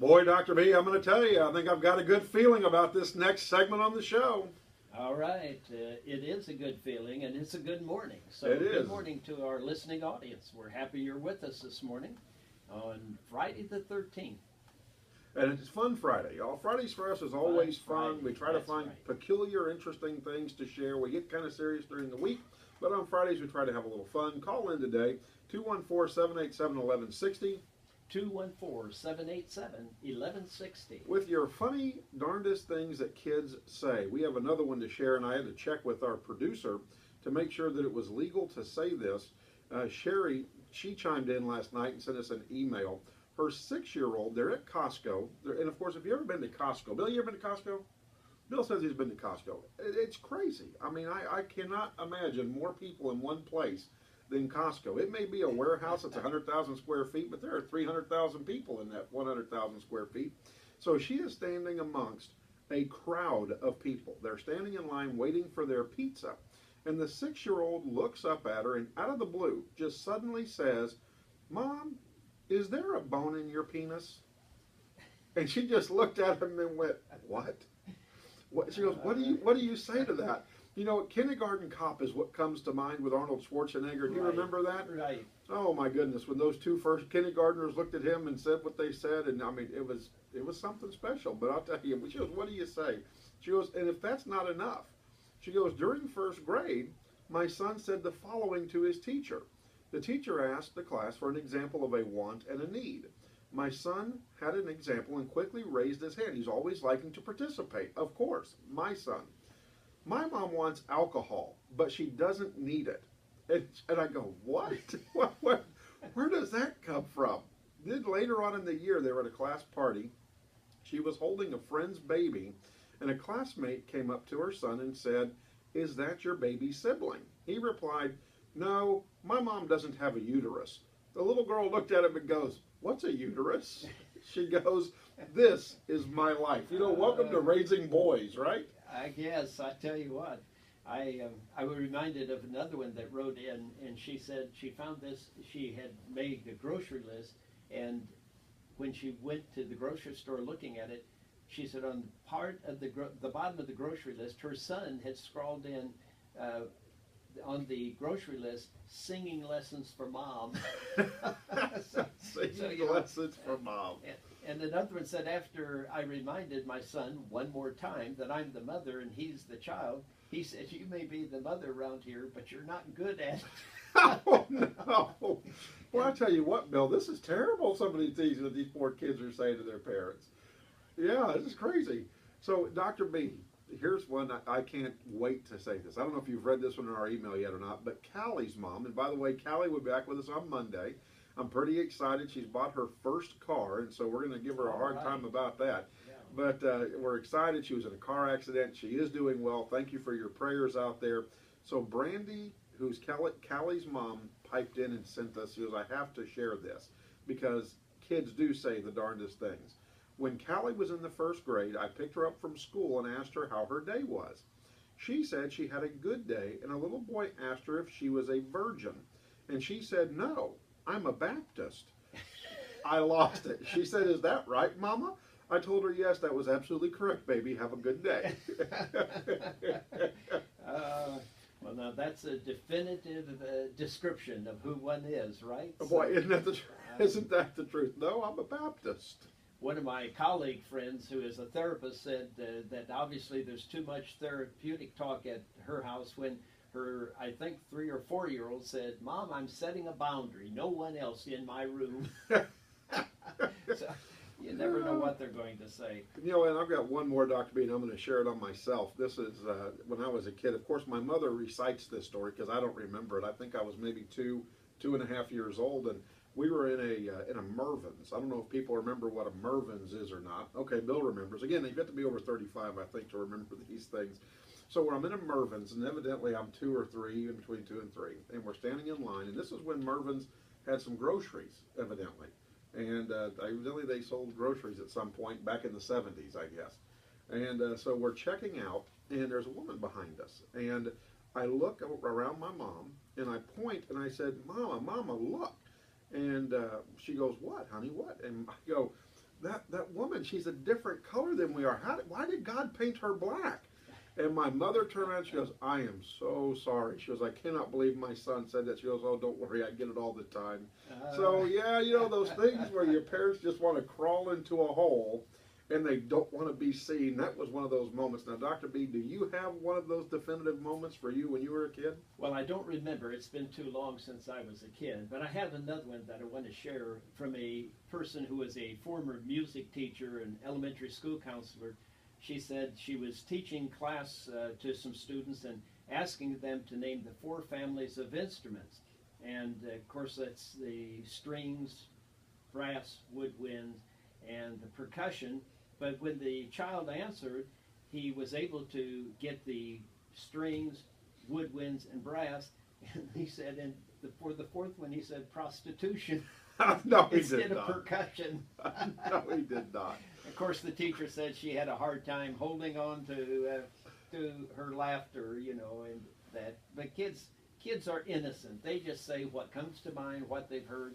Boy, Dr. B, I'm going to tell you, I think I've got a good feeling about this next segment on the show. All right. It is a good feeling, and it's a good morning. So, It is. good morning to our listening audience. We're happy you're with us this morning on Friday the 13th. And it's Fun Friday. All Fridays for us is always fun. We try to find peculiar, interesting things to share. We get kind of serious during the week, but on Fridays we try to have a little fun. Call in today, 214-787-1160. 214-787-1160. With your funny, darndest things that kids say. We have another one to share, and I had to check with our producer to make sure that it was legal to say this. Sherry, she chimed in last night and sent us an email. Her 6-year-old, they're at Costco. And of course, if you've ever been to Costco, Bill, you ever been to Costco? Bill says he's been to Costco. It's crazy. I mean, I cannot imagine more people in one place than Costco. It may be a warehouse that's 100,000 square feet, but there are 300,000 people in that 100,000 square feet. So she is standing amongst a crowd of people. They're standing in line waiting for their pizza. And the 6-year-old looks up at her and out of the blue just suddenly says, "Mom, is there a bone in your penis?" And she just looked at him and went, "What?" She goes, what do you say to that? You know, Kindergarten Cop is what comes to mind with Arnold Schwarzenegger. Do you remember that? Right. Oh my goodness, when those two first kindergartners looked at him and said what they said, and I mean, it was something special. But I'll tell you, she goes, "What do you say?" She goes, "And if that's not enough," she goes, "during first grade, my son said the following to his teacher. The teacher asked the class for an example of a want and a need. My son had an example and quickly raised his hand. He's always liking to participate. Of course, my son. My mom wants alcohol, but she doesn't need it." And I go, "What? Where does that come from?" Then later on in the year, they were at a class party. She was holding a friend's baby, and a classmate came up to her son and said, "Is that your baby's sibling?" He replied, "No, my mom doesn't have a uterus." The little girl looked at him and goes, "What's a uterus?" She goes, "This is my life." You know, welcome to raising boys, right? I guess. I tell you what, I was reminded of another one that wrote in, and she said she found this. She had made a grocery list, and when she went to the grocery store looking at it, she said on part of the bottom of the grocery list, her son had scrawled in on the grocery list, "Singing lessons for mom." Singing lessons for mom. And another one said, after I reminded my son one more time that I'm the mother and he's the child, he said, "You may be the mother around here, but you're not good at it." Oh, no. Well, I tell you what, Bill, this is terrible, some of these things that these poor kids are saying to their parents. Yeah, this is crazy. So, Dr. B, here's one I can't wait to say this. I don't know if you've read this one in our email yet or not, but Callie's mom, and by the way, Callie will be back with us on Monday. I'm pretty excited. She's bought her first car, and so we're going to give her a hard time about that. Yeah. But we're excited. She was in a car accident. She is doing well. Thank you for your prayers out there. So Brandy, who's Callie's mom, piped in and sent us, she goes, "I have to share this because kids do say the darndest things. When Callie was in the first grade, I picked her up from school and asked her how her day was. She said she had a good day, and a little boy asked her if she was a virgin. And she said, 'No, I'm a Baptist.' I lost it. She said, 'Is that right, Mama?' I told her, 'Yes, that was absolutely correct, baby. Have a good day.'" Well, now that's a definitive description of who one is, right? Boy, isn't that the truth? "No, I'm a Baptist." One of my colleague friends who is a therapist said that obviously there's too much therapeutic talk at her house when her, I think, 3 or 4-year-old said, "Mom, I'm setting a boundary. No one else in my room." So you never know what they're going to say. You know, and I've got one more, Dr. B, and I'm going to share it on myself. This is when I was a kid. Of course, my mother recites this story because I don't remember it. I think I was maybe 2.5 years old, and we were in a Mervyn's. I don't know if people remember what a Mervyn's is or not. Okay, Bill remembers. Again, you've got to be over 35, I think, to remember these things. So I'm in a Mervyn's, and evidently I'm 2 or 3, in between 2 and 3, and we're standing in line. And this is when Mervyn's had some groceries, evidently. And evidently they sold groceries at some point back in the 70s, I guess. And so we're checking out, and there's a woman behind us. And I look around my mom, and I point, and I said, "Mama, Mama, look." And she goes, "What, honey, what?" And I go, that woman, she's a different color than we are. Why did God paint her black? And my mother turned around and she goes, I am so sorry. She goes, I cannot believe my son said that. She goes, oh, don't worry, I get it all the time. So, yeah, you know, those things where your parents just want to crawl into a hole and they don't want to be seen. That was one of those moments. Now, Dr. B, do you have one of those definitive moments for you when you were a kid? Well, I don't remember. It's been too long since I was a kid. But I have another one that I want to share from a person who was a former music teacher and elementary school counselor. She said she was teaching class to some students and asking them to name the 4 families of instruments. And, of course, that's the strings, brass, woodwind, and the percussion. But when the child answered, he was able to get the strings, woodwinds, and brass. And he said, and for the 4th one, he said prostitution. No, he instead did of not. Percussion. No, he did not. Of course, the teacher said she had a hard time holding on to her laughter, you know, and that. But kids are innocent. They just say what comes to mind, what they've heard.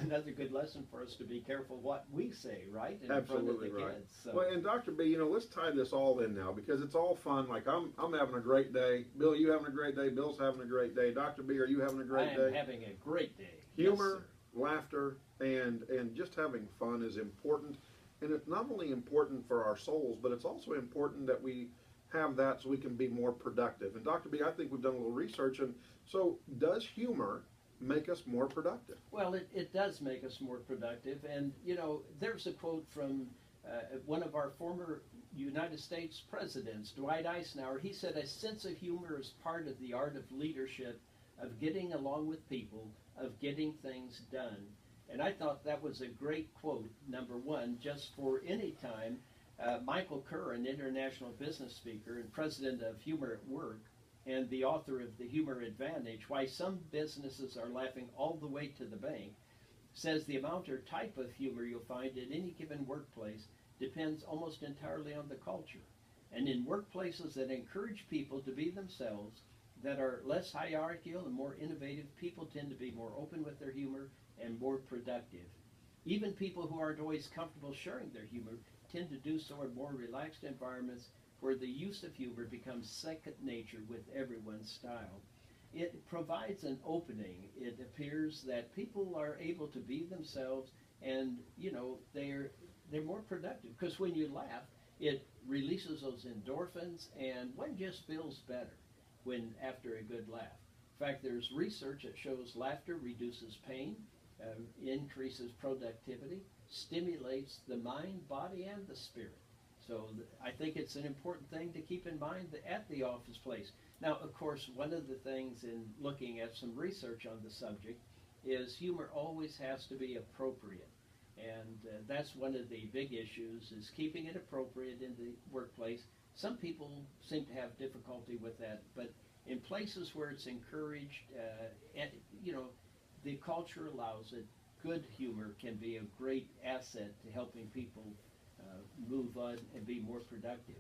Another good lesson for us to be careful what we say, right? In Absolutely front of the right. kids. So. Well, and Dr. B, you know, let's tie this all in now because it's all fun. Like I'm having a great day. Bill, you having a great day. Bill's having a great day. Dr. B, are you having a great day? I am having a great day. Humor, Yes, laughter, and just having fun is important. And it's not only important for our souls, but it's also important that we have that so we can be more productive. And Dr. B, I think we've done a little research. And so does humor make us more productive? Well, it does make us more productive. And, you know, there's a quote from one of our former United States presidents, Dwight Eisenhower. He said, a sense of humor is part of the art of leadership, of getting along with people, of getting things done. And I thought that was a great quote, number one, just for any time. Michael Kerr, an international business speaker and president of Humor at Work, and the author of The Humor Advantage, Why Some Businesses Are Laughing All the Way to the Bank, says the amount or type of humor you'll find in any given workplace depends almost entirely on the culture. And in workplaces that encourage people to be themselves, that are less hierarchical and more innovative, people tend to be more open with their humor and more productive. Even people who aren't always comfortable sharing their humor tend to do so in more relaxed environments where the use of humor becomes second nature with everyone's style. It provides an opening. It appears that people are able to be themselves and, you know, they're more productive because when you laugh, it releases those endorphins and one just feels better when after a good laugh. In fact, there's research that shows laughter reduces pain, increases productivity, stimulates the mind, body, and the spirit. So I think it's an important thing to keep in mind at the office place. Now, of course, one of the things in looking at some research on the subject is humor always has to be appropriate. And that's one of the big issues is keeping it appropriate in the workplace. Some people seem to have difficulty with that, but in places where it's encouraged, and, you know, the culture allows it, good humor can be a great asset to helping people move on and be more productive.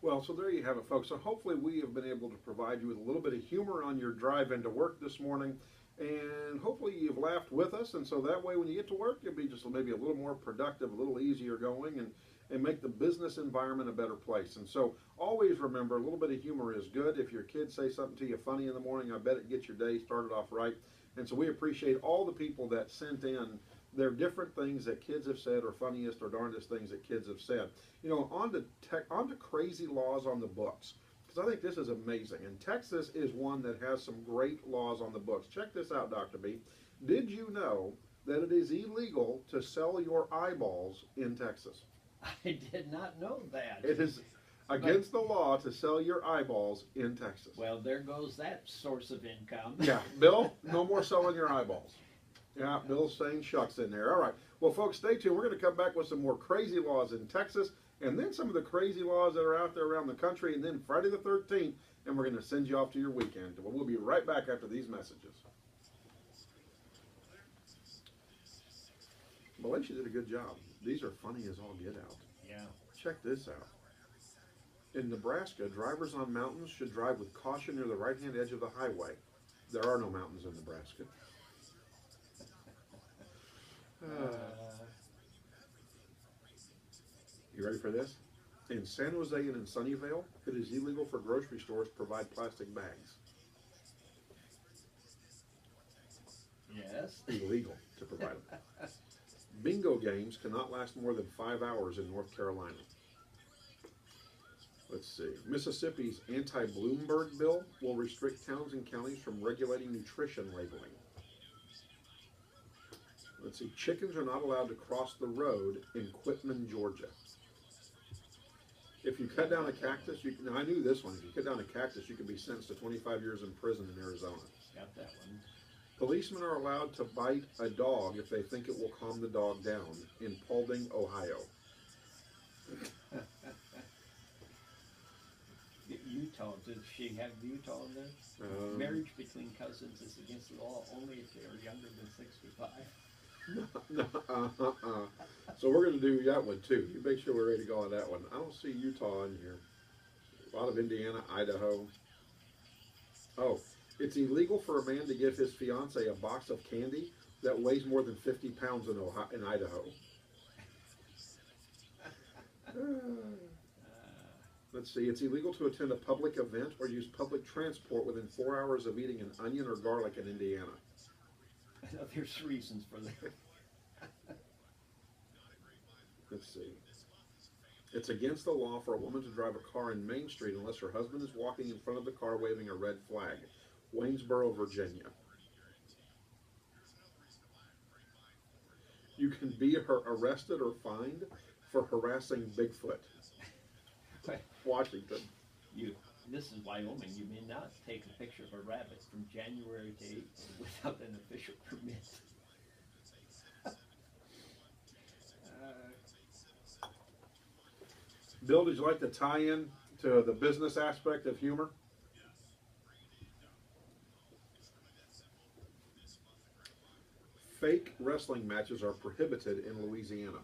Well, so there you have it, folks. So hopefully we have been able to provide you with a little bit of humor on your drive into work this morning. And hopefully you've laughed with us. And so that way when you get to work, you'll be just maybe a little more productive, a little easier going, and make the business environment a better place. And so always remember, a little bit of humor is good. If your kids say something to you funny in the morning, I bet it gets your day started off right. And so we appreciate all the people that sent in their different things that kids have said or funniest or darndest things that kids have said. You know, on to crazy laws on the books, because I think this is amazing. And Texas is one that has some great laws on the books. Check this out, Dr. B. Did you know that it is illegal to sell your eyeballs in Texas? I did not know that. It is against the law to sell your eyeballs in Texas. Well, there goes that source of income. Yeah, Bill, no more selling your eyeballs. Yeah, Bill's saying shucks in there. All right. Well, folks, stay tuned. We're going to come back with some more crazy laws in Texas, and then some of the crazy laws that are out there around the country, and then Friday the 13th, and we're going to send you off to your weekend. Well, we'll be right back after these messages. Malaysia did a good job. These are funny as all get out. Yeah. Check this out. In Nebraska, drivers on mountains should drive with caution near the right-hand edge of the highway. There are no mountains in Nebraska. You ready for this? In San Jose and in Sunnyvale, it is illegal for grocery stores to provide plastic bags. Yes. Illegal to provide them. Bingo games cannot last more than 5 hours in North Carolina. Let's see. Mississippi's anti-Bloomberg bill will restrict towns and counties from regulating nutrition labeling. Let's see. Chickens are not allowed to cross the road in Quitman, Georgia. If you cut down a cactus, now I knew this one. If you cut down a cactus, you can be sentenced to 25 years in prison in Arizona. Got that one. Policemen are allowed to bite a dog if they think it will calm the dog down in Paulding, Ohio. Utah, does she have Utah in there? Marriage between cousins is against the law only if they are younger than 65. So we're going to do that one too. You make sure we're ready to go on that one. I don't see Utah in here. A lot of Indiana, Idaho. Oh, it's illegal for a man to give his fiance a box of candy that weighs more than 50 pounds in Idaho. Let's see. It's illegal to attend a public event or use public transport within 4 hours of eating an onion or garlic in Indiana. There's reasons for that. Let's see. It's against the law for a woman to drive a car in Main Street unless her husband is walking in front of the car waving a red flag. Waynesboro, Virginia. You can be arrested or fined for harassing Bigfoot. Washington. This is Wyoming. You may not take a picture of a rabbit from January to April without an official permit. Bill, did you like to tie in to the business aspect of humor? Fake wrestling matches are prohibited in Louisiana.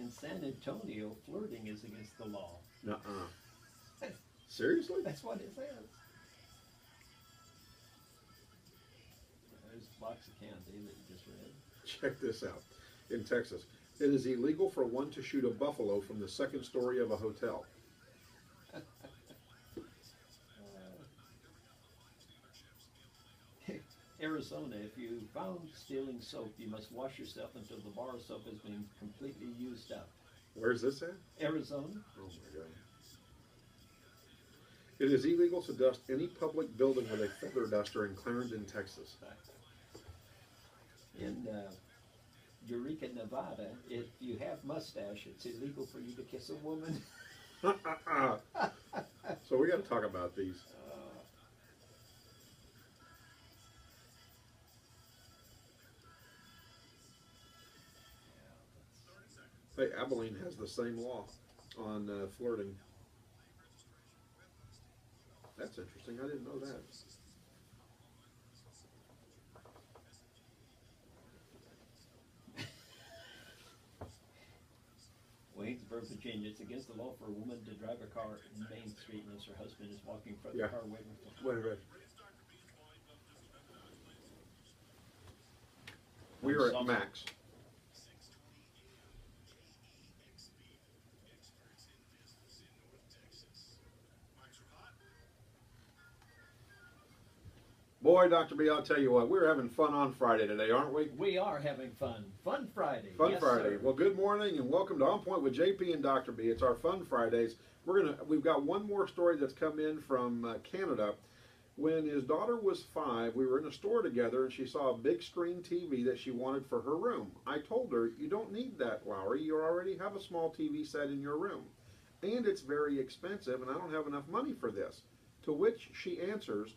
In San Antonio, flirting is against the law. Nuh-uh. Seriously? That's what it says. There's a box of candy that you just read. Check this out. In Texas, it is illegal for one to shoot a buffalo from the second story of a hotel. Arizona, if you found stealing soap, you must wash yourself until the bar of soap has been completely used up. Where's this at? Arizona. Oh my God. It is illegal to dust any public building with a feather duster in Clarendon, Texas. In Eureka, Nevada, if you have mustache, it's illegal for you to kiss a woman. So we got to talk about these. Hey, Abilene has the same law on flirting. That's interesting. I didn't know that. Waynesboro, Virginia. It's against the law for a woman to drive a car in Main Street unless her husband is walking in front of the car waiting for her. Wait. We are at max. Boy, Dr. B, I'll tell you what, we're having fun on Friday today, aren't we? We are having fun. Fun Friday. Fun Yes, Friday. sir. Well, good morning and welcome to On Point with JP and Dr. B. It's our Fun Fridays. We've got one more story that's come in from Canada. When his daughter was 5, we were in a store together and she saw a big screen TV that she wanted for her room. I told her, you don't need that, Lowry. You already have a small TV set in your room. And it's very expensive and I don't have enough money for this. To which she answers,